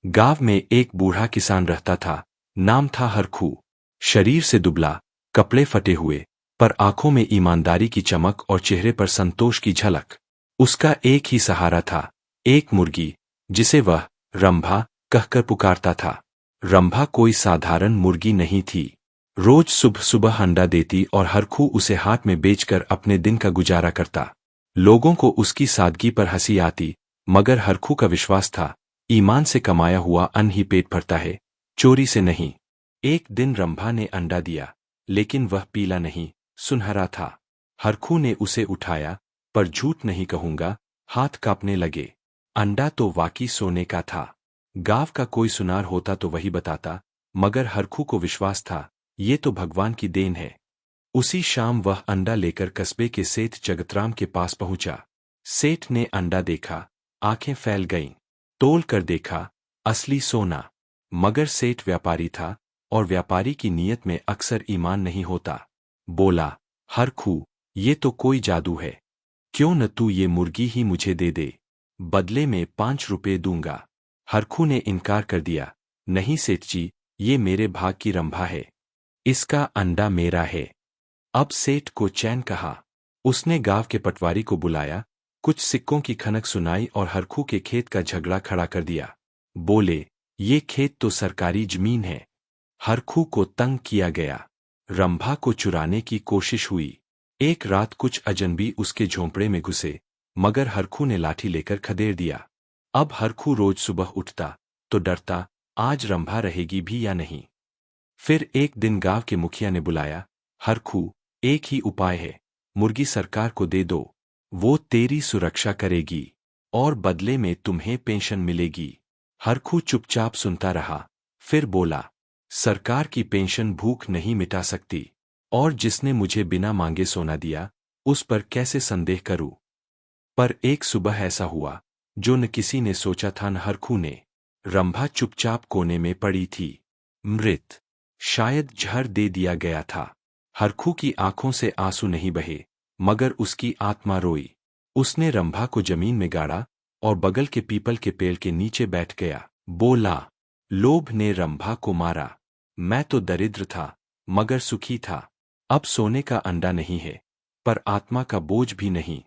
गांव में एक बूढ़ा किसान रहता था। नाम था हरखू। शरीर से दुबला, कपड़े फटे हुए, पर आंखों में ईमानदारी की चमक और चेहरे पर संतोष की झलक। उसका एक ही सहारा था, एक मुर्गी, जिसे वह रंभा कहकर पुकारता था। रंभा कोई साधारण मुर्गी नहीं थी। रोज सुबह सुबह अंडा देती और हरखू उसे हाट में बेचकर अपने दिन का गुजारा करता। लोगों को उसकी सादगी पर हंसी आती, मगर हरखू का विश्वास था, ईमान से कमाया हुआ अन्न ही पेट भरता है, चोरी से नहीं। एक दिन रंभा ने अंडा दिया, लेकिन वह पीला नहीं, सुनहरा था। हरखू ने उसे उठाया, पर झूठ नहीं कहूंगा, हाथ कांपने लगे। अंडा तो वाकई सोने का था। गांव का कोई सुनार होता तो वही बताता, मगर हरखू को विश्वास था, ये तो भगवान की देन है। उसी शाम वह अंडा लेकर कस्बे के सेठ जगतराम के पास पहुंचा। सेठ ने अंडा देखा, आंखें फैल गईं। तोल कर देखा, असली सोना। मगर सेठ व्यापारी था, और व्यापारी की नीयत में अक्सर ईमान नहीं होता। बोला, हरखू, ये तो कोई जादू है। क्यों न तू ये मुर्गी ही मुझे दे दे, बदले में 5 रुपए दूंगा। हरखू ने इनकार कर दिया, नहीं सेठ जी, ये मेरे भाग की रंभा है, इसका अंडा मेरा है। अब सेठ को चैन कहा। उसने गांव के पटवारी को बुलाया, कुछ सिक्कों की खनक सुनाई और हरखू के खेत का झगड़ा खड़ा कर दिया। बोले, ये खेत तो सरकारी जमीन है। हरखू को तंग किया गया। रंभा को चुराने की कोशिश हुई। एक रात कुछ अजनबी उसके झोंपड़े में घुसे, मगर हरखू ने लाठी लेकर खदेड़ दिया। अब हरखू रोज सुबह उठता तो डरता, आज रंभा रहेगी भी या नहीं। फिर एक दिन गांव के मुखिया ने बुलाया, हरखू, एक ही उपाय है, मुर्गी सरकार को दे दो, वो तेरी सुरक्षा करेगी, और बदले में तुम्हें पेंशन मिलेगी। हरखू चुपचाप सुनता रहा, फिर बोला, सरकार की पेंशन भूख नहीं मिटा सकती, और जिसने मुझे बिना मांगे सोना दिया, उस पर कैसे संदेह करूं। पर एक सुबह ऐसा हुआ, जो न किसी ने सोचा था न हरखू ने। रंभा चुपचाप कोने में पड़ी थी, मृत। शायद जहर दे दिया गया था। हरखू की आंखों से आंसू नहीं बहे, मगर उसकी आत्मा रोई। उसने रंभा को जमीन में गाड़ा और बगल के पीपल के पेड़ के नीचे बैठ गया। बोला, लोभ ने रंभा को मारा। मैं तो दरिद्र था, मगर सुखी था। अब सोने का अंडा नहीं है, पर आत्मा का बोझ भी नहीं।